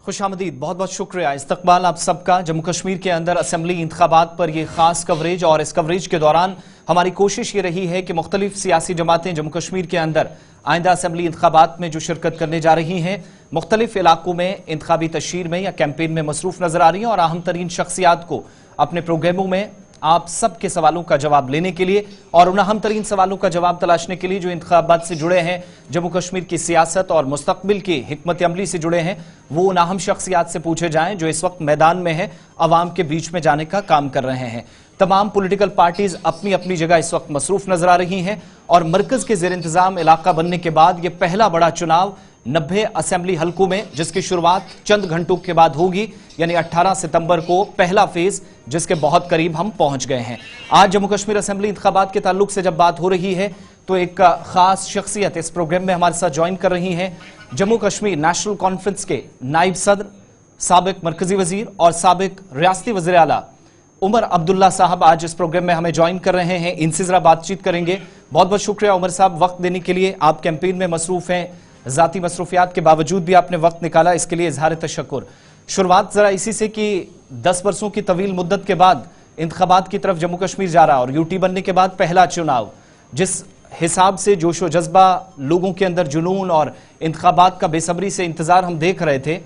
खुश आमदीद, बहुत बहुत शुक्रिया। इस्तकबाल आप सबका। जम्मू कश्मीर के अंदर असम्बली इंतखाबात पर यह खास कवरेज, और इस कवरेज के दौरान हमारी कोशिश ये रही है कि मुख्तलिफ सियासी जमातें जम्मू कश्मीर के अंदर आइंदा असम्बली इंतखाबात में जो शिरकत करने जा रही हैं, मुख्तलिफ इलाकों में इंतखाबी तशहीर में या कैंपेन में मसरूफ नजर आ रही हैं, और अहम तरीन शख्सियात को अपने प्रोग्रामों में आप सब के सवालों का जवाब लेने के लिए और उन अहम तरीन सवालों का जवाब तलाशने के लिए जो इंतखाबात से जुड़े हैं, जम्मू कश्मीर की सियासत और मुस्तकबिल की हिकमत अमली से जुड़े हैं, वो उन अहम शख्सियात से पूछे जाएं जो इस वक्त मैदान में है, अवाम के बीच में जाने का काम कर रहे हैं। तमाम पॉलिटिकल पार्टीज अपनी अपनी जगह इस वक्त मसरूफ नजर आ रही हैं, और मरकज के जेर इंतजाम इलाका बनने के बाद यह पहला बड़ा चुनाव 90 असेंबली हलकों में, जिसकी शुरुआत चंद घंटों के बाद होगी, यानी 18 सितंबर को पहला फेज, जिसके बहुत करीब हम पहुंच गए हैं। आज जम्मू कश्मीर असेंबली इंतखाबात के ताल्लुक से जब बात हो रही है तो एक खास शख्सियत इस प्रोग्राम में हमारे साथ ज्वाइन कर रही हैं। जम्मू कश्मीर नेशनल कॉन्फ्रेंस के नायब सदर, साबिक मरकजी वजीर और साबिक रियासती वज़ीर आला उमर अब्दुल्ला साहब आज इस प्रोग्राम में हमें ज्वाइन कर रहे हैं। इनसे जरा बातचीत करेंगे। बहुत बहुत शुक्रिया उमर साहब, वक्त देने के लिए। आप कैंपेन में मसरूफ हैं, ज़ाती मसरूफियात के बावजूद भी आपने वक्त निकाला, इसके लिए इजहार तशक्कुर। शुरुआत ज़रा इसी से कि 10 वर्षों की तवील मुद्दत के बाद इंतखाबात की तरफ जम्मू कश्मीर जा रहा, और यूटी बनने के बाद पहला चुनाव, जिस हिसाब से जोशो जज्बा, लोगों के अंदर जुनून और इंतखाबात का बेसब्री से इंतज़ार हम देख रहे थे,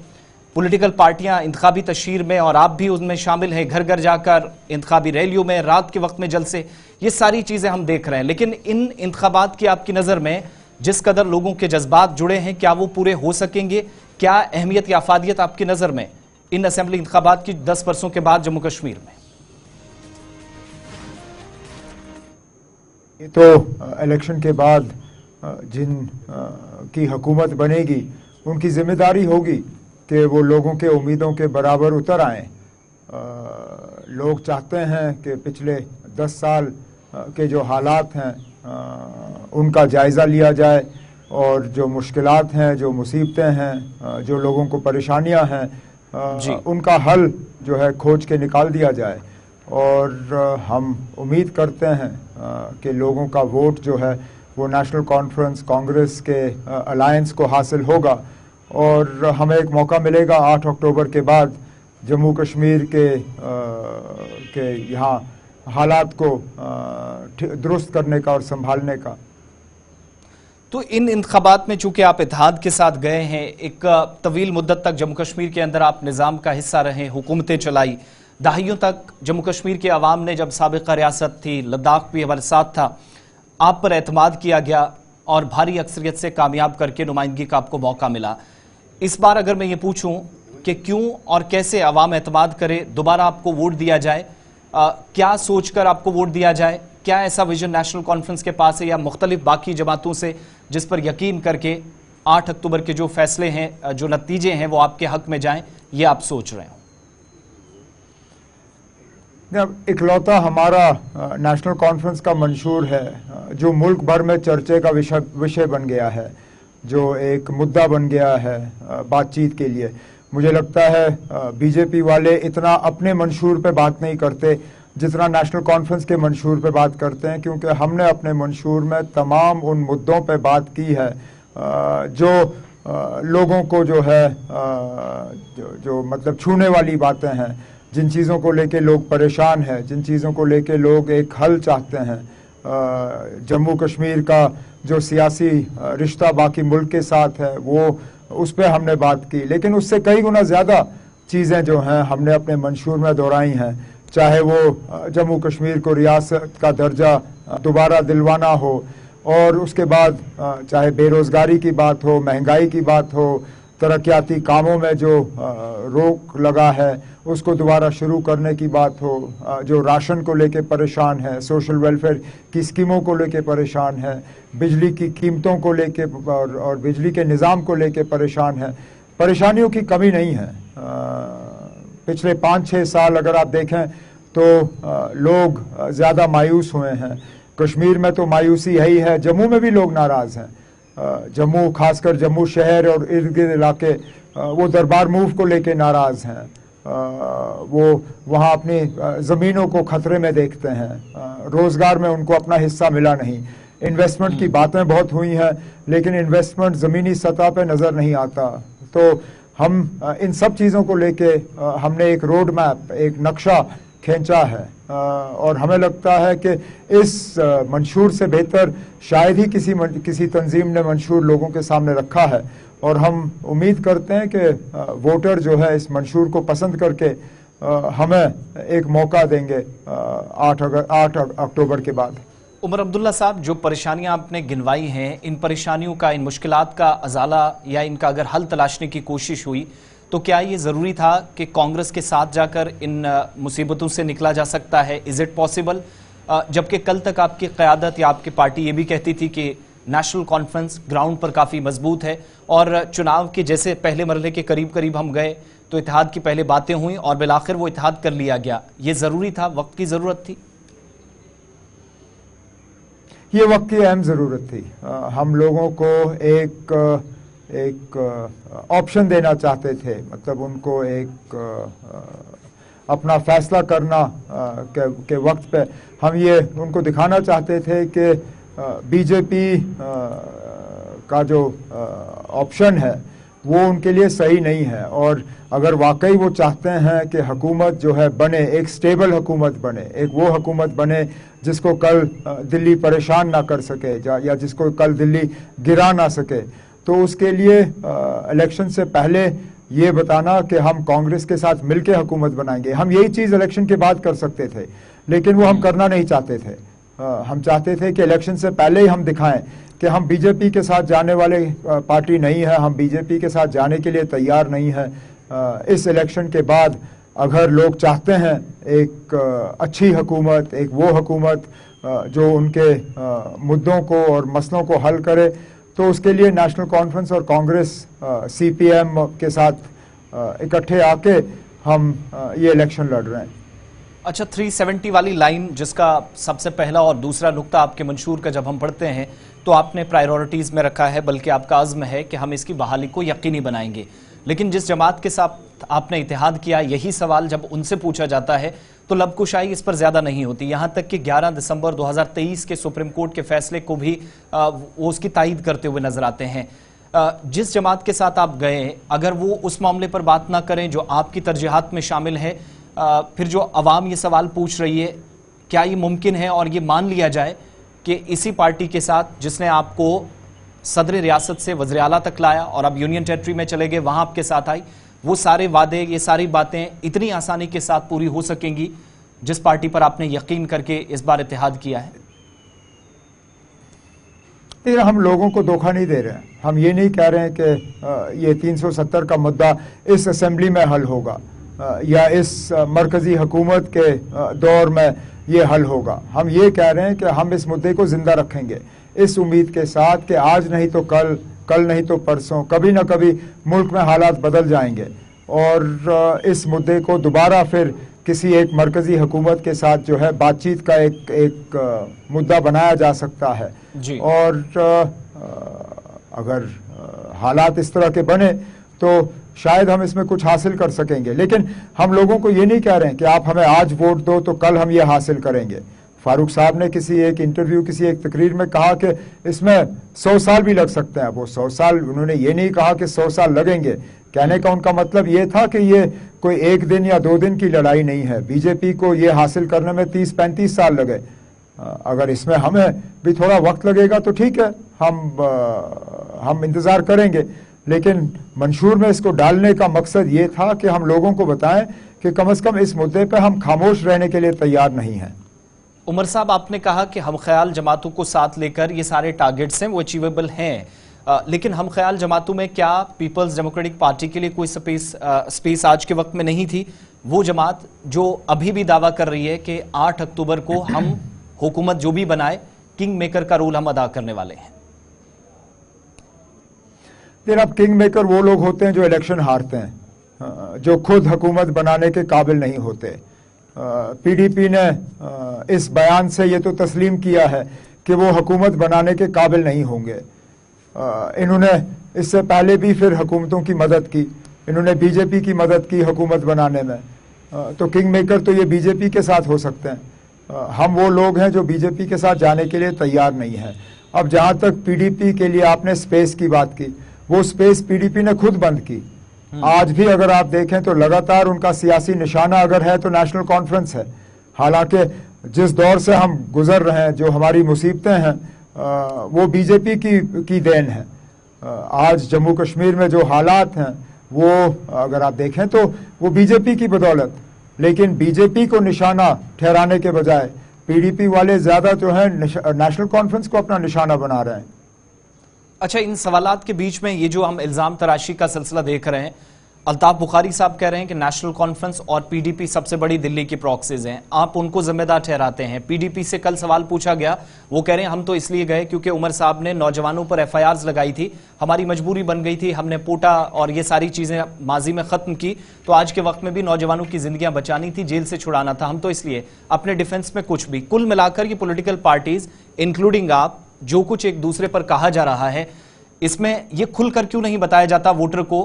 पॉलिटिकल पार्टियां इंतखाबी तशहीर में, और आप भी उसमें शामिल हैं, घर घर जाकर इंतखाबी रैलियों में, रात के वक्त में जलसे, ये सारी चीज़ें हम देख रहे हैं। लेकिन इन इंतखाबात की आपकी नज़र में जिस कदर लोगों के जज्बात जुड़े हैं, क्या वो पूरे हो सकेंगे? क्या अहमियत या अफादियत आपकी नज़र में इन असेंबली इंतखाबात की 10 वर्षों के बाद जम्मू कश्मीर में? ये तो इलेक्शन के बाद जिन की हुकूमत बनेगी, उनकी जिम्मेदारी होगी कि वो लोगों के उम्मीदों के बराबर उतर आएँ। लोग चाहते हैं कि पिछले 10 साल के जो हालात हैं उनका जायज़ा लिया जाए, और जो मुश्किलात हैं, जो मुसीबतें हैं, जो लोगों को परेशानियां हैं, उनका हल जो है खोज के निकाल दिया जाए। और हम उम्मीद करते हैं कि लोगों का वोट जो है वो नेशनल कॉन्फ्रेंस कांग्रेस के अलायंस को हासिल होगा, और हमें एक मौका मिलेगा 8 अक्टूबर के बाद जम्मू कश्मीर के यहाँ हालात को दुरुस्त करने का और संभालने का। तो इन इंतखाबात में चूंकि आप इत्तेहाद के साथ गए हैं, एक तवील मुद्दत तक जम्मू कश्मीर के अंदर आप निज़ाम का हिस्सा रहे, हुकूमतें चलाई, दहाइयों तक जम्मू कश्मीर के अवाम ने, जब साबिक़ा रियासत थी, लद्दाख भी हमारे साथ था, आप पर एतमाद किया गया और भारी अक्सरियत से कामयाब करके नुमाइंदगी का आपको मौका मिला। इस बार अगर मैं ये पूछूं कि क्यों और कैसे अवाम एतमाद करे, दोबारा आपको वोट दिया जाए, क्या सोचकर आपको वोट दिया जाए? क्या ऐसा विजन नेशनल कॉन्फ्रेंस के पास है, या मुख्तलिफ बाकी जमातों से जिस पर यकीन करके 8 अक्टूबर के जो फैसले हैं, जो नतीजे हैं, वो आपके हक में जाएं, ये आप सोच रहे हो? इकलौता हमारा नेशनल कॉन्फ्रेंस का मंशूर है जो मुल्क भर में चर्चे का विषय बन गया है, जो एक मुद्दा बन गया है बातचीत के लिए। मुझे लगता है बीजेपी वाले इतना अपने मंशूर पे बात नहीं करते जितना नेशनल कॉन्फ्रेंस के मंशूर पे बात करते हैं, क्योंकि हमने अपने मंशूर में तमाम उन मुद्दों पे बात की है जो लोगों को जो है जो मतलब छूने वाली बातें हैं, जिन चीज़ों को लेके लोग परेशान हैं, जिन चीज़ों को लेके लोग एक हल चाहते हैं। जम्मू कश्मीर का जो सियासी रिश्ता बाकी मुल्क के साथ है, वो उस पर हमने बात की, लेकिन उससे कई गुना ज़्यादा चीज़ें जो हैं हमने अपने मंशूर में दोहराई हैं। चाहे वो जम्मू कश्मीर को रियासत का दर्जा दोबारा दिलवाना हो, और उसके बाद चाहे बेरोज़गारी की बात हो, महंगाई की बात हो, तरक्याती कामों में जो रोक लगा है उसको दोबारा शुरू करने की बात हो, जो राशन को लेके परेशान है, सोशल वेलफेयर की स्कीमों को लेके परेशान है, बिजली की कीमतों को लेके और बिजली के निज़ाम को लेके परेशान है। परेशानियों की कमी नहीं है। पिछले 5-6 साल अगर आप देखें तो लोग ज़्यादा मायूस हुए हैं। कश्मीर में तो मायूसी है ही है, जम्मू में भी लोग नाराज़ हैं। जम्मू, खासकर जम्मू शहर और इर्द गिर्द इलाके, वो दरबार मूव को लेके नाराज़ हैं। वो वहाँ अपनी ज़मीनों को ख़तरे में देखते हैं, रोज़गार में उनको अपना हिस्सा मिला नहीं। इन्वेस्टमेंट की बातें बहुत हुई हैं, लेकिन इन्वेस्टमेंट ज़मीनी सतह पे नज़र नहीं आता। तो हम इन सब चीज़ों को लेके हमने एक रोड मैप, एक नक्शा खींचा है और हमें लगता है कि इस मंशूर से बेहतर शायद ही किसी तंजीम ने मंशूर लोगों के सामने रखा है और हम उम्मीद करते हैं कि वोटर जो है इस मंशूर को पसंद करके हमें एक मौका देंगे 8 अक्टूबर के बाद। उमर अब्दुल्ला साहब, जो परेशानियां आपने गिनवाई हैं, इन परेशानियों का, इन मुश्किलात का अजाला या इनका अगर हल तलाशने की कोशिश हुई तो क्या ये ज़रूरी था कि कांग्रेस के साथ जाकर इन मुसीबतों से निकला जा सकता है? Is it possible? जबकि कल तक आपकी क़यादत या आपकी पार्टी ये भी कहती थी कि नेशनल कॉन्फ्रेंस ग्राउंड पर काफ़ी मजबूत है और चुनाव के जैसे पहले मरहले के करीब करीब हम गए तो इत्तेहाद की पहले बातें हुई और बिलाखिर वो इत्तेहाद कर लिया गया। ये ज़रूरी था? वक्त की ज़रूरत थी? ये वक्त की अहम ज़रूरत थी। हम लोगों को एक ऑप्शन देना चाहते थे, मतलब उनको एक अपना फैसला करना के वक्त पे हम ये उनको दिखाना चाहते थे कि बीजेपी का जो ऑप्शन है वो उनके लिए सही नहीं है और अगर वाकई वो चाहते हैं कि हुकूमत जो है बने, एक स्टेबल हुकूमत बने, एक वो हुकूमत बने जिसको कल दिल्ली परेशान ना कर सके या जिसको कल दिल्ली गिरा ना सके, तो उसके लिए इलेक्शन से पहले ये बताना कि हम कांग्रेस के साथ मिलकर हुकूमत बनाएंगे, हम यही चीज़ इलेक्शन के बाद कर सकते थे, लेकिन वो हम करना नहीं चाहते थे। हम चाहते थे कि इलेक्शन से पहले ही हम दिखाएं कि हम बीजेपी के साथ जाने वाले पार्टी नहीं है, हम बीजेपी के साथ जाने के लिए तैयार नहीं है। इस इलेक्शन के बाद अगर लोग चाहते हैं एक अच्छी हुकूमत, एक वो हुकूमत जो उनके मुद्दों को और मसलों को हल करे, तो उसके लिए नेशनल कॉन्फ्रेंस और कांग्रेस सीपीएम के साथ इकट्ठे आके हम ये इलेक्शन लड़ रहे हैं। अच्छा, 370 वाली लाइन जिसका सबसे पहला और दूसरा नुक्ता आपके मंशूर का जब हम पढ़ते हैं तो आपने प्रायोरिटीज़ में रखा है, बल्कि आपका अज़्म है कि हम इसकी बहाली को यकीनी बनाएंगे। लेकिन जिस जमात के साथ आपने इत्तेहाद किया, यही सवाल जब उनसे पूछा जाता है तो लबकुशाई इस पर ज़्यादा नहीं होती। यहाँ तक कि 11 दिसंबर 2023 के सुप्रीम कोर्ट के फैसले को भी वो उसकी तायीद करते हुए नजर आते हैं। जिस जमात के साथ आप गए, अगर वो उस मामले पर बात ना करें जो आपकी तरजीहात में शामिल है, फिर जो अवाम ये सवाल पूछ रही है, क्या ये मुमकिन है और ये मान लिया जाए कि इसी पार्टी के साथ जिसने आपको सदर रियासत से वज़ीर आला तक लाया और अब यूनियन टेरिटरी में चले गए, वहाँ आपके साथ आई, वो सारे वादे, ये सारी बातें इतनी आसानी के साथ पूरी हो सकेंगी जिस पार्टी पर आपने यकीन करके इस बार इत्तेहाद किया है? हम लोगों को धोखा नहीं दे रहे हैं। हम ये नहीं कह रहे हैं कि ये 370 का मुद्दा इस असेंबली में हल होगा या इस मरकजी हुकूमत के दौर में ये हल होगा। हम ये कह रहे हैं कि हम इस मुद्दे को ज़िंदा रखेंगे इस उम्मीद के साथ कि आज नहीं तो कल, कल नहीं तो परसों, कभी ना कभी मुल्क में हालात बदल जाएंगे और इस मुद्दे को दोबारा फिर किसी एक मरकजी हुकूमत के साथ जो है बातचीत का एक मुद्दा बनाया जा सकता है जी। और अगर हालात इस तरह के बने तो शायद हम इसमें कुछ हासिल कर सकेंगे, लेकिन हम लोगों को ये नहीं कह रहे हैं कि आप हमें आज वोट दो तो कल हम ये हासिल करेंगे। फारूक साहब ने किसी एक इंटरव्यू, किसी एक तकरीर में कहा कि इसमें 100 साल भी लग सकते हैं। वो 100 साल, उन्होंने ये नहीं कहा कि 100 साल लगेंगे। कहने का उनका मतलब ये था कि ये कोई एक दिन या 2 दिन की लड़ाई नहीं है। बीजेपी को ये हासिल करने में 30-35 साल लगे। अगर इसमें हमें भी थोड़ा वक्त लगेगा तो ठीक है, हम इंतज़ार करेंगे, लेकिन मंशूर में इसको डालने का मकसद ये था कि हम लोगों को बताएं कि कम से कम इस मुद्दे पर हम खामोश रहने के लिए तैयार नहीं हैं। उमर साहब, आपने कहा कि हम ख्याल जमातों को साथ लेकर ये सारे टारगेट्स हैं वो अचीवेबल हैं, लेकिन हम ख्याल जमातों में क्या पीपल्स डेमोक्रेटिक पार्टी के लिए कोई स्पेस आज के वक्त में नहीं थी? वो जमात जो अभी भी दावा कर रही है कि 8 अक्टूबर को हम हुकूमत जो भी बनाए, किंग मेकर का रोल हम अदा करने वाले हैं। लेकिन अब किंग मेकर वो लोग होते हैं जो इलेक्शन हारते हैं, जो खुद हुकूमत बनाने के काबिल नहीं होते। पीडीपी ने इस बयान से ये तो तस्लीम किया है कि वो हुकूमत बनाने के काबिल नहीं होंगे। इन्होंने इससे पहले भी फिर हुकूमतों की मदद की, इन्होंने बीजेपी की मदद की हुकूमत बनाने में, तो किंग मेकर तो ये बीजेपी के साथ हो सकते हैं। हम वो लोग हैं जो बीजेपी के साथ जाने के लिए तैयार नहीं हैं। अब जहाँ तक पीडीपी के लिए आपने स्पेस की बात की, वो स्पेस पीडीपी ने खुद बंद की। आज भी अगर आप देखें तो लगातार उनका सियासी निशाना अगर है तो नेशनल कॉन्फ्रेंस है। हालांकि जिस दौर से हम गुजर रहे हैं, जो हमारी मुसीबतें हैं, वो बीजेपी की देन है। आज जम्मू कश्मीर में जो हालात हैं वो अगर आप देखें तो वो बीजेपी की बदौलत, लेकिन बीजेपी को निशाना ठहराने के बजाय पीडीपी वाले ज्यादा जो है नेशनल कॉन्फ्रेंस को अपना निशाना बना रहे हैं। अच्छा, इन सवालात के बीच में ये जो हम इल्जाम तराशी का सिलसिला देख रहे हैं, अल्ताफ बुखारी साहब कह रहे हैं कि नेशनल कॉन्फ्रेंस और पीडीपी सबसे बड़ी दिल्ली की प्रॉक्सीज हैं, आप उनको जिम्मेदार ठहराते हैं। पीडीपी से कल सवाल पूछा गया, वो कह रहे हैं हम तो इसलिए गए क्योंकि उमर साहब ने नौजवानों पर एफआईआर्स लगाई थी, हमारी मजबूरी बन गई थी, हमने पोटा और ये सारी चीजें माजी में खत्म की, तो आज के वक्त में भी नौजवानों की जिंदगियां बचानी थी, जेल से छुड़ाना था, हम तो इसलिए अपने डिफेंस में कुछ भी। कुल मिलाकर ये पॉलिटिकल पार्टीज इंक्लूडिंग आप, जो कुछ एक दूसरे पर कहा जा रहा है, इसमें यह खुलकर क्यों नहीं बताया जाता वोटर को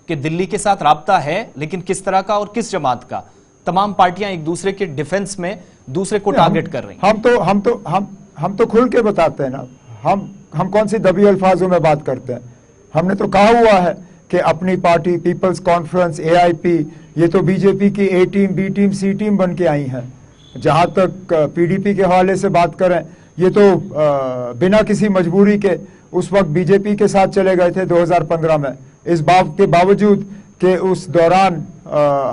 कि दिल्ली के साथ राब्ता है, लेकिन किस तरह का और किस जमात का? तमाम पार्टियां एक दूसरे के डिफेंस में दूसरे को टारगेट कर रही हैं। हम तो खुल के बताते हैं ना। हम कौन सी दबी अल्फाजों में बात करते हैं? हमने तो कहा हुआ है कि अपनी पार्टी पीपल्स कॉन्फ्रेंस, एआईपी, ये तो बीजेपी की ए टीम, बी टीम, सी टीम बन के आई हैं। जहां तक पीडीपी के हवाले से बात करें, ये तो बिना किसी मजबूरी के उस वक्त बीजेपी के साथ चले गए थे 2015 में। इस बात के बावजूद कि उस दौरान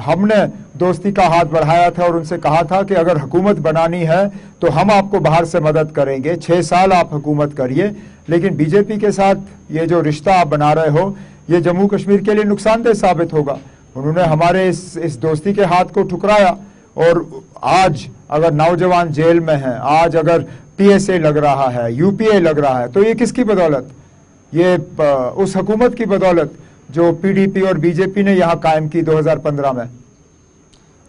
हमने दोस्ती का हाथ बढ़ाया था और उनसे कहा था कि अगर हुकूमत बनानी है तो हम आपको बाहर से मदद करेंगे, 6 साल आप हुकूमत करिए। लेकिन बीजेपी के साथ ये जो रिश्ता आप बना रहे हो, ये जम्मू कश्मीर के लिए नुकसानदेह साबित होगा। उन्होंने हमारे इस दोस्ती के हाथ को ठुकराया और आज अगर नौजवान जेल में हैं, आज अगर पीएसए लग रहा है, यूपीए लग रहा है, तो ये किसकी बदौलत? ये उस हुकूमत की बदौलत जो पीडीपी और बीजेपी ने यहां कायम की 2015 में।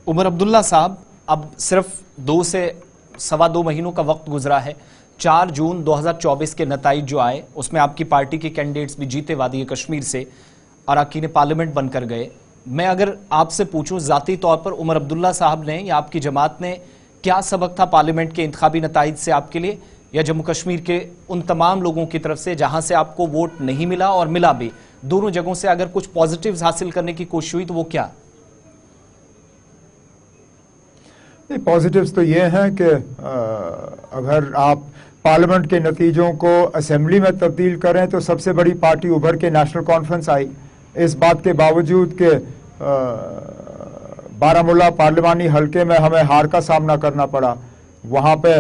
उमर अब्दुल्ला साहब, अब सिर्फ 2 से सवा 2 महीनों का वक्त गुजरा है। 4 जून 2024 के नताइज जो आए, उसमें आपकी पार्टी के कैंडिडेट्स भी जीते वादी कश्मीर से, अराकीन पार्लियामेंट बनकर गए। मैं अगर आपसे पूछूं जाती तौर पर, उमर अब्दुल्ला साहब ने या आपकी जमात ने क्या सबक था पार्लियामेंट के इंतखाबी नताइज से आपके लिए, या जम्मू कश्मीर के उन तमाम लोगों की तरफ से जहां से आपको वोट नहीं मिला और मिला भी, दोनों जगहों से अगर कुछ पॉजिटिव्स हासिल करने की कोशिश हुई तो वो क्या? पॉजिटिव्स तो ये हैं कि अगर आप पार्लियामेंट के नतीजों को असेंबली में तब्दील करें तो सबसे बड़ी पार्टी उभर के नेशनल कॉन्फ्रेंस आई। इस बात के बावजूद कि बारामूला पार्लिमानी हलके में हमें हार का सामना करना पड़ा, वहाँ पे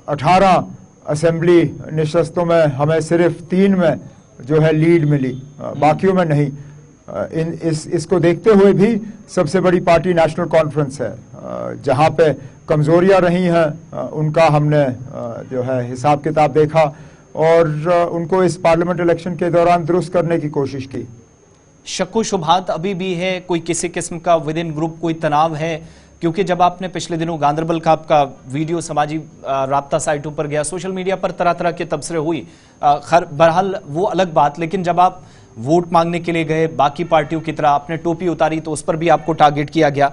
18 असेंबली नशस्तों में हमें सिर्फ 3 में जो है लीड मिली, बाकियों में नहीं। इसको देखते हुए भी सबसे बड़ी पार्टी नेशनल कॉन्फ्रेंस है। जहाँ पे कमजोरियां रही हैं उनका हमने जो है हिसाब किताब देखा और उनको इस पार्लियामेंट इलेक्शन के दौरान दुरुस्त करने की कोशिश की। शक्को शुबहात अभी भी है, कोई किसी किस्म का विद इन ग्रुप कोई तनाव है? क्योंकि जब आपने पिछले दिनों गांदरबल का आपका वीडियो समाजी राब्ता साइटों पर गया, सोशल मीडिया पर तरह तरह के तबसरे हुई, बहरहाल वो अलग बात, लेकिन जब आप वोट मांगने के लिए गए बाकी पार्टियों की तरह, आपने टोपी उतारी तो उस पर भी आपको टारगेट किया गया।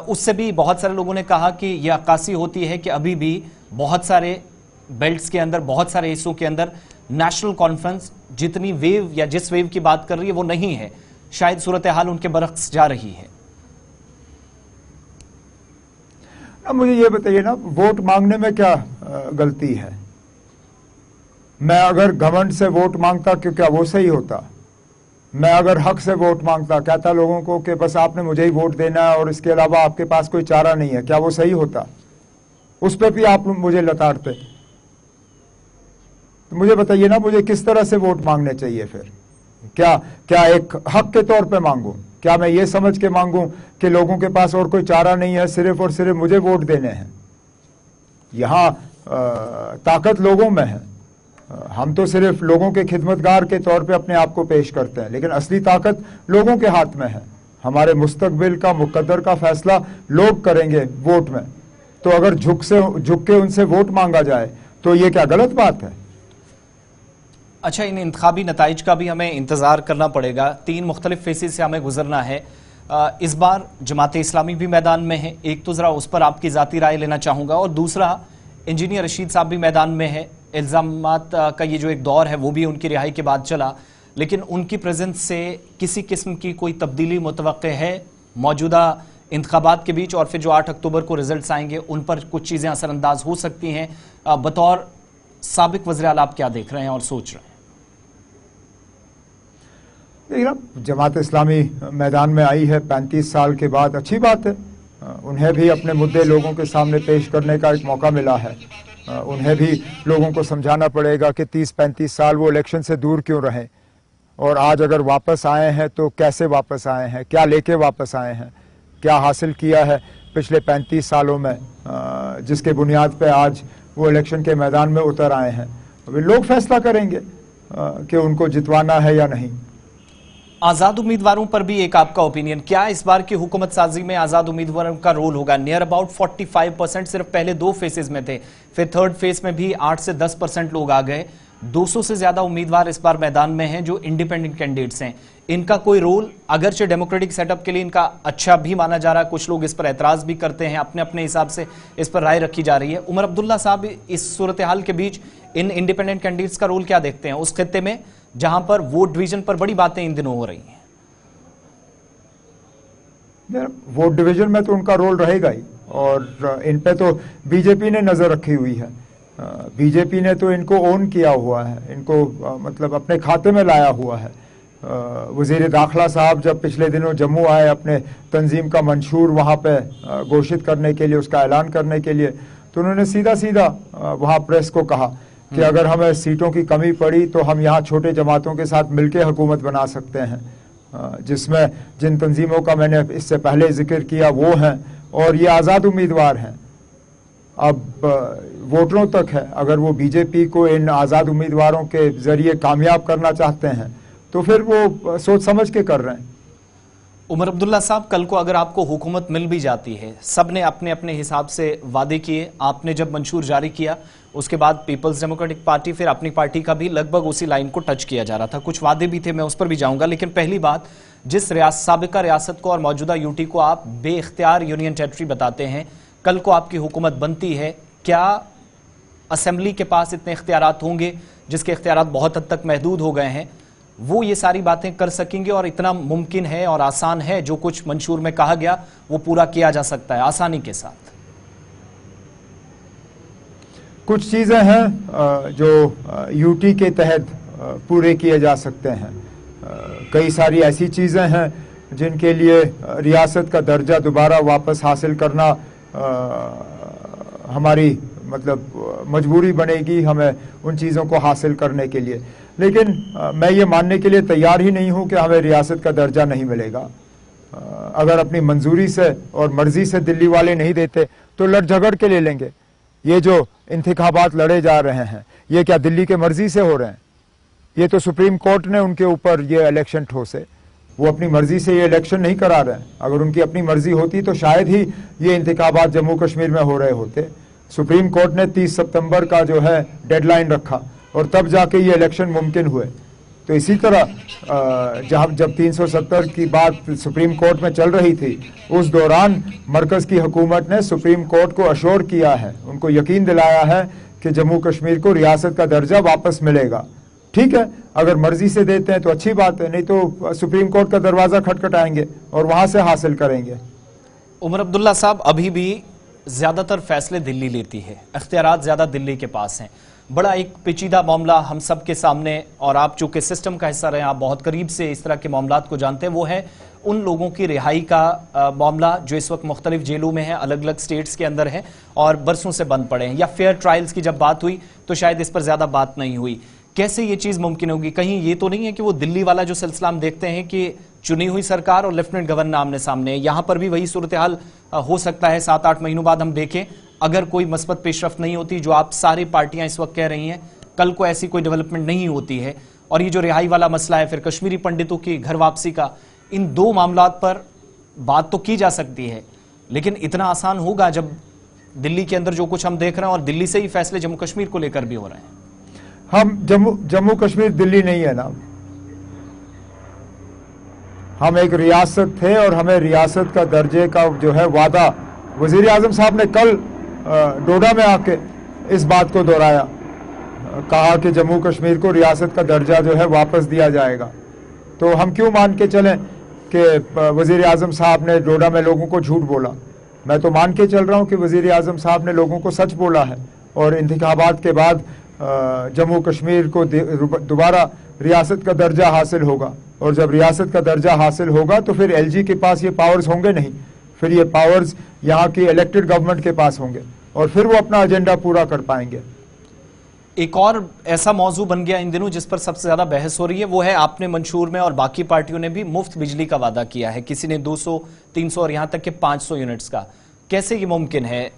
उससे भी बहुत सारे लोगों ने कहा कि यह अक्कासी होती है कि अभी भी बहुत सारे बेल्ट्स के अंदर, बहुत सारे हिस्सों के अंदर नेशनल कॉन्फ्रेंस जितनी वेव या जिस वेव की बात कर रही है वो नहीं है, शायद सूरत हाल उनके बरक्स जा रही है। अब मुझे ये बताइए ना, वोट मांगने में क्या गलती है? मैं अगर घमंड से वोट मांगता क्यों, क्या वो सही होता? मैं अगर हक से वोट मांगता, कहता लोगों को कि बस आपने मुझे ही वोट देना है और इसके अलावा आपके पास कोई चारा नहीं है, क्या वो सही होता? उस पर भी आप मुझे लताड़ते। तो मुझे बताइए ना, मुझे किस तरह से वोट मांगने चाहिए फिर? क्या एक हक के तौर पे मांगूं? क्या मैं ये समझ के मांगूं कि लोगों के पास और कोई चारा नहीं है, सिर्फ और सिर्फ मुझे वोट देने हैं? यहाँ ताकत लोगों में है। हम तो सिर्फ लोगों के खिदमतगार के तौर पे अपने आप को पेश करते हैं, लेकिन असली ताकत लोगों के हाथ में है। हमारे मुस्तकबिल का, मुकद्दर का फैसला लोग करेंगे वोट में। तो अगर झुक के उनसे वोट मांगा जाए तो ये क्या गलत बात है? अच्छा, इन इंतखाबी नताइज का भी हमें इंतज़ार करना पड़ेगा। 3 मुख्तलिफ फेसेस से हमें गुजरना है। इस बार जमात इस्लामी भी मैदान में है, एक तो ज़रा उस पर आपकी ज़ाती राय लेना चाहूँगा, और दूसरा इंजीनियर रशीद साहब भी मैदान में है। इल्ज़ामात का ये जो एक दौर है वो भी उनकी रिहाई के बाद चला। लेकिन उनकी प्रेजेंस से किसी किस्म की कोई तब्दीली मुतवक्के है मौजूदा इंतखाबात के बीच, और फिर जो 8 अक्टूबर को रिजल्ट्स आएंगे उन पर कुछ चीज़ें असरअंदाज हो सकती हैं? बतौर साबिक वज़ीर आला आप क्या देख रहे हैं और सोच रहे हैं? जमात इस्लामी मैदान में आई है 35 साल के बाद, अच्छी बात है। उन्हें भी अपने मुद्दे लोगों के सामने पेश करने का एक मौका मिला है। उन्हें भी लोगों को समझाना पड़ेगा कि 30-35 साल वो इलेक्शन से दूर क्यों रहे, और आज अगर वापस आए हैं तो कैसे वापस आए हैं, क्या लेके वापस आए हैं, क्या हासिल किया है पिछले 35 सालों में, जिसके बुनियाद पे आज वो इलेक्शन के मैदान में उतर आए हैं। अभी लोग फैसला करेंगे कि उनको जितवाना है या नहीं। आज़ाद उम्मीदवारों पर भी एक आपका ओपिनियन, क्या इस बार की हुकूमत साजी में आज़ाद उम्मीदवारों का रोल होगा? नियर अबाउट 45% सिर्फ पहले 2 फेसेस में थे, फिर थर्ड फेस में भी 8 से 10% लोग आ गए। 200 से ज्यादा उम्मीदवार इस बार मैदान में हैं जो इंडिपेंडेंट कैंडिडेट्स हैं। इनका कोई रोल, अगरचे डेमोक्रेटिक सेटअप के लिए इनका अच्छा भी माना जा रहा है, कुछ लोग इस पर एतराज भी करते हैं, अपने अपने हिसाब से इस पर राय रखी जा रही है। उमर अब्दुल्ला साहब, इस सूरत हाल के बीच इन इंडिपेंडेंट कैंडिडेट्स का रोल क्या देखते हैं उस खित्ते में जहां पर वोट डिवीजन पर बड़ी बातें इन दिनों हो रही हैं? वोट डिवीजन में तो उनका रोल रहेगा ही, और इन पे तो बीजेपी ने नजर रखी हुई है। बीजेपी ने तो इनको ओन किया हुआ है, इनको मतलब अपने खाते में लाया हुआ है। वजीर दाखिला साहब जब पिछले दिनों जम्मू आए अपने तंजीम का मंशूर वहाँ पे घोषित करने के लिए, उसका ऐलान करने के लिए, तो उन्होंने सीधा सीधा वहाँ प्रेस को कहा कि अगर हमें सीटों की कमी पड़ी तो हम यहाँ छोटे जमातों के साथ मिलकर हुकूमत बना सकते हैं, जिसमें जिन तंजीमों का मैंने इससे पहले जिक्र किया वो हैं, और ये आज़ाद उम्मीदवार हैं। अब वोटरों तक है, अगर वो बीजेपी को इन आज़ाद उम्मीदवारों के जरिए कामयाब करना चाहते हैं तो फिर वो सोच समझ के कर रहे हैं। उमर अब्दुल्ला साहब, कल को अगर आपको हुकूमत मिल भी जाती है, सब ने अपने अपने हिसाब से वादे किए, आपने जब मंशूर जारी किया उसके बाद पीपल्स डेमोक्रेटिक पार्टी, फिर अपनी पार्टी का भी लगभग उसी लाइन को टच किया जा रहा था, कुछ वादे भी थे, मैं उस पर भी जाऊंगा। लेकिन पहली बात, जिस साबिका रियासत को और मौजूदा यूटी को आप बेइख्तियार यूनियन टेरिटरी बताते हैं, कल को आपकी हुकूमत बनती है, क्या असेंबली के पास इतने इख्तियारात होंगे, जिसके इख्तियारात बहुत हद तक महदूद हो गए हैं, वो ये सारी बातें कर सकेंगे? और इतना मुमकिन है और आसान है जो कुछ मंशूर में कहा गया वो पूरा किया जा सकता है आसानी के साथ? कुछ चीज़ें हैं जो यूटी के तहत पूरे किए जा सकते हैं। कई सारी ऐसी चीज़ें हैं जिनके लिए रियासत का दर्जा दोबारा वापस हासिल करना हमारी मतलब मजबूरी बनेगी हमें उन चीज़ों को हासिल करने के लिए। लेकिन मैं ये मानने के लिए तैयार ही नहीं हूँ कि हमें रियासत का दर्जा नहीं मिलेगा। अगर अपनी मंजूरी से और मर्जी से दिल्ली वाले नहीं देते तो लड़ झगड़ के ले लेंगे। ये जो इंतखाबात लड़े जा रहे हैं ये क्या दिल्ली के मर्जी से हो रहे हैं? ये तो सुप्रीम कोर्ट ने उनके ऊपर ये इलेक्शन ठोसे, वो अपनी मर्जी से ये इलेक्शन नहीं करा रहे हैं। अगर उनकी अपनी मर्जी होती तो शायद ही ये इंतखाबात जम्मू कश्मीर में हो रहे होते। सुप्रीम कोर्ट ने 30 सितंबर का जो है डेडलाइन रखा और तब जाके ये इलेक्शन मुमकिन हुए। तो इसी तरह जब 370 की बात सुप्रीम कोर्ट में चल रही थी उस दौरान मरकज़ की हुकूमत ने सुप्रीम कोर्ट को अश्योर किया है, उनको यकीन दिलाया है कि जम्मू कश्मीर को रियासत का दर्जा वापस मिलेगा। ठीक है, अगर मर्जी से देते हैं तो अच्छी बात है, नहीं तो सुप्रीम कोर्ट का दरवाज़ा खटखटाएंगे और वहाँ से हासिल करेंगे। उमर अब्दुल्ला साहब, अभी भी ज़्यादातर फैसले दिल्ली लेती है, इख्तियारात ज़्यादा दिल्ली के पास हैं। बड़ा एक पेचीदा मामला हम सब के सामने, और आप चूँकि सिस्टम का हिस्सा रहे, आप बहुत करीब से इस तरह के मामलात को जानते हैं, वो है उन लोगों की रिहाई का मामला जो इस वक्त मुख्तलिफ जेलों में हैं, अलग अलग स्टेट्स के अंदर हैं और बरसों से बंद पड़े हैं। या फेयर ट्रायल्स की जब बात हुई तो शायद इस पर ज़्यादा बात नहीं हुई। कैसे ये चीज़ मुमकिन होगी? कहीं ये तो नहीं है कि वो दिल्ली वाला जो सिलसिला हम देखते हैं कि चुनी हुई सरकार और लेफ्टिनेंट गवर्नर आमने सामने, यहाँ पर भी वही सूरत हाल हो सकता है? 7-8 महीनों बाद हम देखें, अगर कोई मस्बत पेशरफ्त नहीं होती, जो आप सारी पार्टियां इस वक्त कह रही हैं, कल को ऐसी कोई डेवलपमेंट नहीं होती है, और ये जो रिहाई वाला मसला है, फिर कश्मीरी पंडितों की घर वापसी का, इन दो मामलात पर बात तो की जा सकती है, लेकिन इतना आसान होगा जब दिल्ली के अंदर जो कुछ हम देख रहे हैं और दिल्ली से ही फैसले जम्मू कश्मीर को लेकर भी हो रहे हैं? हम जम्मू कश्मीर दिल्ली नहीं है ना, हम एक रियासत थे और हमें रियासत का दर्जे का जो है वादा वजीर आजम साहब ने कल डोडा में आके इस बात को दोहराया। कहा कि जम्मू कश्मीर को रियासत का दर्जा जो है वापस दिया जाएगा, तो हम क्यों मान के चलें कि वज़ीर आज़म साहब ने डोडा में लोगों को झूठ बोला? मैं तो मान के चल रहा हूं कि वज़ीर आज़म साहब ने लोगों को सच बोला है और इंतखाबात के बाद जम्मू कश्मीर को दोबारा रियासत का दर्जा हासिल होगा, और जब रियासत का दर्जा हासिल होगा तो फिर एलजी के पास ये पावर्स होंगे नहीं, फिर ये पावर्स यहाँ की इलेक्टेड गवर्नमेंट के पास होंगे और फिर वो अपना एजेंडा पूरा कर पाएंगे। एक और ऐसा मौजू बन गया इन दिनों जिस पर सबसे ज्यादा बहस हो रही है, वो है आपने मंशूर में और बाकी पार्टियों ने भी मुफ्त बिजली का वादा किया है, किसी ने 200, 300 और यहां तक के 500 यूनिट्स का। कैसे ये मुमकिन है?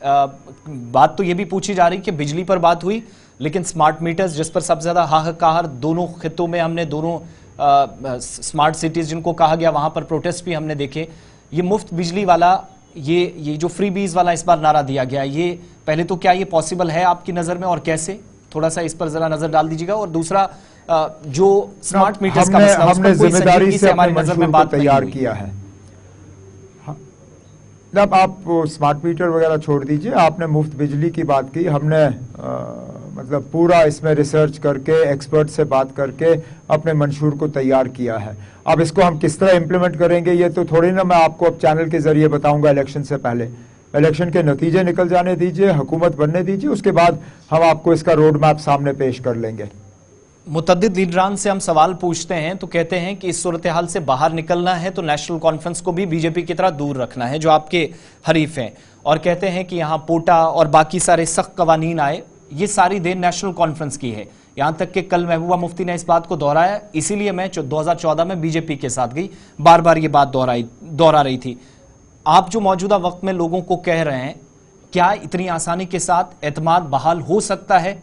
बात तो ये भी पूछी जा रही कि बिजली पर बात हुई, लेकिन स्मार्ट मीटर्स जिस पर सबसे ज्यादा हाहाकार दोनों खित्तों में हमने, दोनों स्मार्ट सिटीज जिनको कहा गया वहां पर प्रोटेस्ट भी हमने देखे। ये मुफ्त बिजली वाला, ये जो फ्री बीज वाला इस बार नारा दिया गया, ये पहले तो क्या ये पॉसिबल है आपकी नजर में और कैसे? थोड़ा सा इस पर जरा नजर डाल दीजिएगा। और दूसरा जो स्मार्ट मीटर्स का मसला, हमने जिम्मेदारी से हमारी नजर में बात तैयार किया है। अब आप स्मार्ट मीटर वगैरह छोड़ दीजिए, आपने मुफ्त बिजली की बात की। हमने मतलब पूरा इसमें रिसर्च करके, एक्सपर्ट से बात करके अपने मंशूर को तैयार किया है। अब इसको हम किस तरह इम्प्लीमेंट करेंगे ये तो थोड़ी ना मैं आपको अब चैनल के जरिए बताऊंगा इलेक्शन से पहले। इलेक्शन के नतीजे निकल जाने दीजिए, हुकूमत बनने दीजिए, उसके बाद हम आपको इसका रोड मैप सामने पेश कर लेंगे। मुतद्दिद लीडरान से हम सवाल पूछते हैं तो कहते हैं कि इस सूरत हाल से बाहर निकलना है तो नेशनल कॉन्फ्रेंस को भी बीजेपी की तरह दूर रखना है जो आपके हरीफ हैं, और कहते हैं कि यहाँ पोटा और बाकी सारे सख्त कवानीन आए, ये सारी देन नेशनल कॉन्फ्रेंस की है। यहां तक कि कल महबूबा मुफ्ती ने इस बात को दोहराया, इसीलिए मैं 2014 में बीजेपी के साथ गई, बार बार ये बात दोहरा रही थी। आप जो मौजूदा वक्त में लोगों को कह रहे हैं, क्या इतनी आसानी के साथ एतमाद बहाल हो सकता है?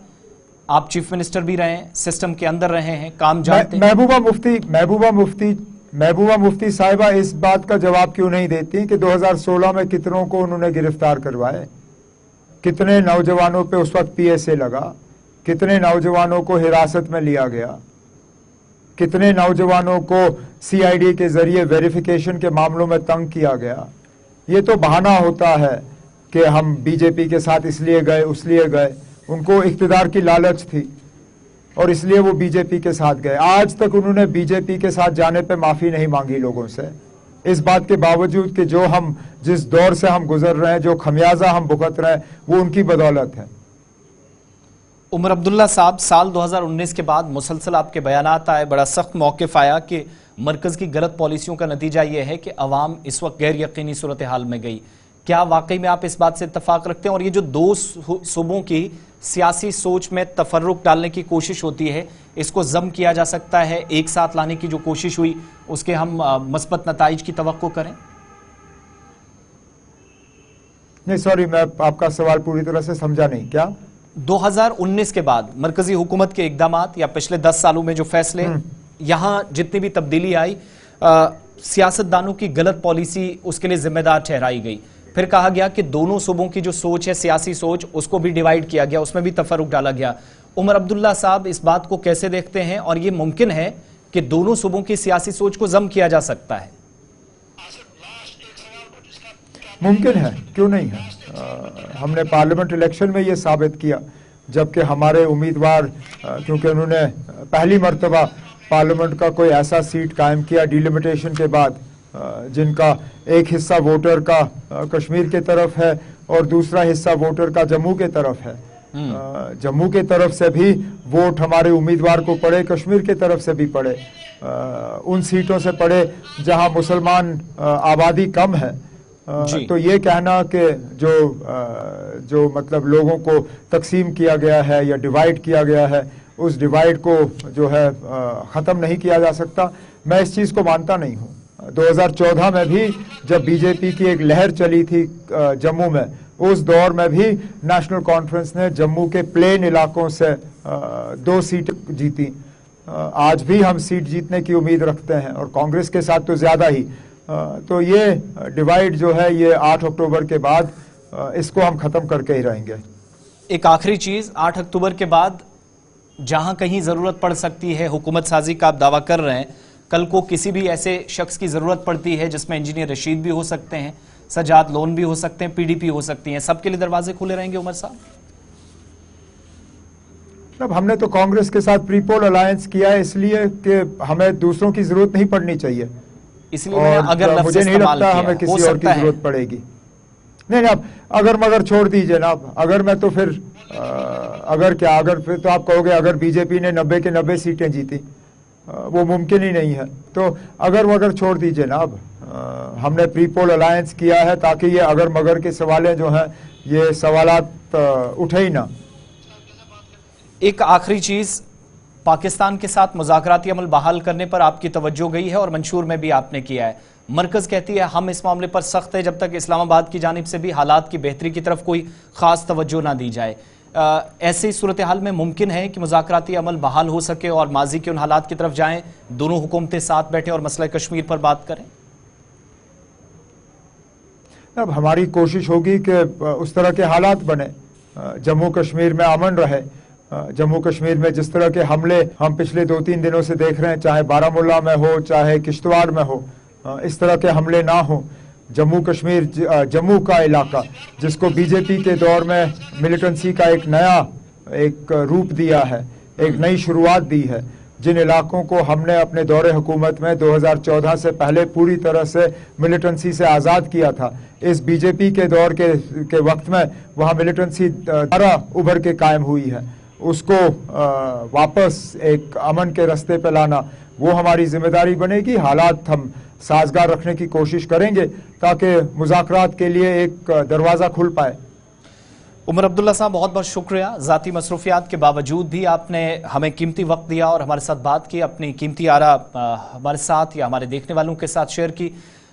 आप चीफ मिनिस्टर भी रहे हैं, सिस्टम के अंदर रहे हैं, काम जानते हैं। महबूबा मुफ्ती साहिबा इस बात का जवाब क्यों नहीं देती कि 2016 में कितनों को उन्होंने गिरफ्तार करवाए, कितने नौजवानों पे उस वक्त पीएसए लगा, कितने नौजवानों को हिरासत में लिया गया, कितने नौजवानों को सीआईडी के जरिए वेरिफिकेशन के मामलों में तंग किया गया। ये तो बहाना होता है कि हम बीजेपी के साथ इसलिए गए उसलिए गए, उनको इख्तिदार की लालच थी और इसलिए वो बीजेपी के साथ गए। आज तक उन्होंने बीजेपी के साथ जाने पे माफी नहीं मांगी लोगों से, इस बात के बावजूद कि जिस दौर से हम गुजर रहे हैं, जो खमियाजा हम भुगत रहे हैं, वो उनकी बदौलत है। उमर अब्दुल्ला साहब, साल 2019 के बाद मुसलसल आपके बयानात आए, बड़ा सख्त मौक़िफ़ आया कि मरकज़ की गलत पॉलिसियों का नतीजा ये है कि अवाम इस वक्त गैर यकीनी सूरत हाल में गई। क्या वाकई में आप इस बात से इत्तफाक रखते हैं? और ये जो दो सूबों की सियासी सोच में तफर्रुक डालने की कोशिश होती है, इसको जम किया जा सकता है? एक साथ लाने की जो कोशिश हुई उसके हम मस्बत नताइज की तवक्को करें? नहीं, सॉरी, मैं आपका सवाल पूरी तरह से समझा नहीं। क्या 2019 के बाद मरकजी हुकूमत के इकदामात या पिछले 10 सालों में जो फैसले, यहां जितनी भी तब्दीली आई, सियासतदानों की गलत पॉलिसी उसके लिए जिम्मेदार ठहराई गई। फिर कहा गया कि दोनों सूबों की जो सोच है, सियासी सोच, उसको भी डिवाइड किया गया, उसमें भी तफर्रुक डाला गया। उमर अब्दुल्ला साहब इस बात को कैसे देखते हैं, और ये मुमकिन है कि दोनों सूबों की सियासी सोच को जम किया जा सकता है? मुमकिन है, क्यों नहीं है। हमने पार्लियामेंट इलेक्शन में ये साबित किया, जबकि हमारे उम्मीदवार, क्योंकि उन्होंने पहली मर्तबा पार्लियामेंट का कोई ऐसा सीट कायम किया डिलिमिटेशन के बाद, जिनका एक हिस्सा वोटर का कश्मीर के तरफ है और दूसरा हिस्सा वोटर का जम्मू के तरफ है। जम्मू के तरफ से भी वोट हमारे उम्मीदवार को पड़े, कश्मीर के तरफ से भी पड़े, उन सीटों से पड़े जहां मुसलमान आबादी कम है। तो ये कहना कि जो मतलब लोगों को तकसीम किया गया है या डिवाइड किया गया है, उस डिवाइड को जो है ख़त्म नहीं किया जा सकता, मैं इस चीज़ को मानता नहीं हूँ। 2014 में भी जब बीजेपी की एक लहर चली थी जम्मू में, उस दौर में भी नेशनल कॉन्फ्रेंस ने जम्मू के प्लेन इलाकों से 2 सीट जीती। आज भी हम सीट जीतने की उम्मीद रखते हैं, और कांग्रेस के साथ तो ज़्यादा ही। तो ये डिवाइड जो है, ये 8 अक्टूबर के बाद इसको हम ख़त्म करके ही रहेंगे। एक आखिरी चीज़, 8 अक्टूबर के बाद जहां कहीं ज़रूरत पड़ सकती है हुकूमत साजी का आप दावा कर रहे हैं, कल को किसी भी ऐसे शख्स की ज़रूरत पड़ती है जिसमें इंजीनियर रशीद भी हो सकते हैं, सजाद लोन भी हो सकते हैं, पीडीपी हो सकती हैं, सबके लिए दरवाजे खुले रहेंगे उमर साहब? अब हमने तो कांग्रेस के साथ प्री पोल अलायंस किया है इसलिए कि हमें दूसरों की जरूरत नहीं पड़नी चाहिए, इसलिए मैंने अगर लफ्ज़ मुझे नहीं इस्तेमाल लगता किया, हमें हो किसी और की सकता है। जरूरत पड़ेगी। नहीं अब अगर मगर छोड़ दीजिए ना, अब अगर मैं तो फिर अगर क्या, अगर फिर तो आप कहोगे अगर बीजेपी ने 90 के 90 सीटें जीती, वो मुमकिन ही नहीं है। तो अगर मगर छोड़ दीजिए ना, अब हमने प्री पोल अलायंस किया है ताकि ये अगर मगर के सवालें जो हैं ये सवालात उठे ही ना। एक आखिरी चीज, पाकिस्तान के साथ मुज़ाकराती अमल बहाल करने पर आपकी तवज्जो गई है और मंशूर में भी आपने किया है। मरकज कहती है हम इस मामले पर सख्त है जब तक इस्लामाबाद की जानिब से भी हालात की बेहतरी की तरफ कोई खास तवज्जो ना दी जाए। ऐसी सूरत हाल में मुमकिन है कि मुज़ाकराती अमल बहाल हो सके और माजी के उन हालात की तरफ जाएं, दोनों हुकूमतें साथ बैठे और मसला कश्मीर पर बात करें? अब हमारी कोशिश होगी कि उस तरह के हालात बने, जम्मू कश्मीर में अमन रहे। जम्मू कश्मीर में जिस तरह के हमले हम पिछले 2-3 दिनों से देख रहे हैं, चाहे बारामूला में हो चाहे किश्तवाड़ में हो, इस तरह के हमले ना हो। जम्मू कश्मीर, जम्मू का इलाका जिसको बीजेपी के दौर में मिलिटेंसी का एक नया एक रूप दिया है, एक नई शुरुआत दी है, जिन इलाकों को हमने अपने दौरे हुकूमत में 2014 से पहले पूरी तरह से मिलिटेंसी से आज़ाद किया था, इस बीजेपी के दौर के वक्त में वहाँ मिलिटेंसी दोबारा उभर के कायम हुई है, उसको वापस एक अमन के रास्ते पे लाना वो हमारी जिम्मेदारी बनेगी। हालात हम साजगार रखने की कोशिश करेंगे ताकि मुज़ाकरात के लिए एक दरवाज़ा खुल पाए। उमर अब्दुल्ला साहब, बहुत बहुत शुक्रिया। ज़ाती मसरूफियात के बावजूद भी आपने हमें कीमती वक्त दिया और हमारे साथ बात की, अपनी कीमती आरा हमारे साथ या हमारे देखने वालों के साथ शेयर की।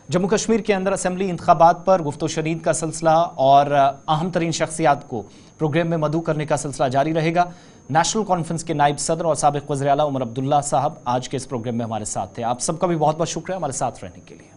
जम्मू कश्मीर के अंदर असेंबली इंतखाबात पर गुफ्तो शनीद का सिलसिला और अहम तरीन शख्सियात को प्रोग्राम में मदऊ करने का सिलसिला जारी रहेगा। नेशनल कॉन्फ्रेंस के नायब सदर और साबिक वज़ीर आला उमर अब्दुल्ला साहब आज के इस प्रोग्राम में हमारे साथ थे। आप सबका भी बहुत बहुत शुक्रिया हमारे साथ रहने के लिए।